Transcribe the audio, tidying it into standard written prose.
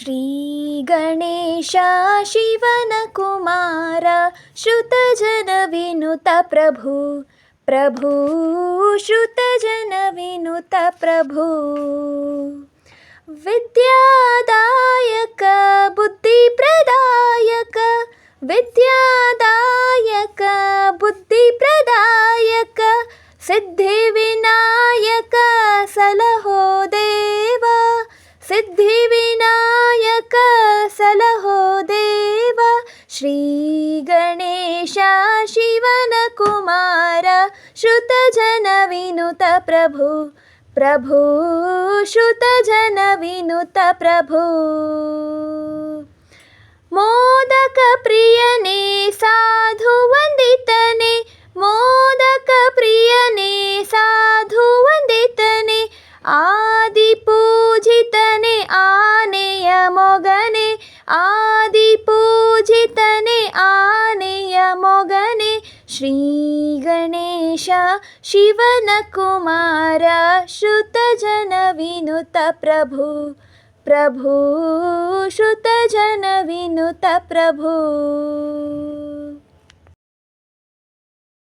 ಶ್ರೀ ಗಣೇಶ ಶಿವನ ಕುಮಾರ ಶ್ರುತ ಜನ ವಿನುತ ಪ್ರಭು ಪ್ರಭು ಶ್ರುತ ಜನ ವಿನುತ ಪ್ರಭು ವಿದ್ಯಾದಾಯಕ ಬುದ್ಧಿ ಪ್ರದಾಯಕ ವಿದ್ಯಾದಾಯಕ ಬುದ್ಧಿ ಪ್ರದಾಯಕ ಸಿದ್ಧಿ ವಿನಾಯಕ ಸಲಹೋ ದೇವ ಸಿದ್ಧಿ ವಿನಾಯಕ ಸಲಹೋ ದೇವ ಶ್ರೀ ಗಣೇಶ ಶಿವನ ಕುಮಾರ ಶ್ರುತ ಜನ ವಿನುತ ಪ್ರಭು ಪ್ರಭು ಶ್ರುತ ಜನ ವಿನುತ ಪ್ರಭು ಮೋದಕ ಪ್ರಿಯನೇ ಸಾಧು ವಂದಿತನೇ ಮೋದಕ ಪ್ರಿಯನೇ ಸಾಧು ವಂದಿತನೇ ಆದಿ ಪೂಜಿತನೇ ಆನೆಯ ಮೊಗನೆ ಆದಿ ಪೂಜಿತನೇ ಆನೆಯ ಮೊಗನೆ ಶ್ರೀ ಗಣೇಶ ಶಿವನ ಕುಮಾರ ಶ್ರುತ ಜನ ವಿನುತ ಪ್ರಭು ಪ್ರಭು ಶ್ರುತ ಜನ ವಿನುತ ಪ್ರಭು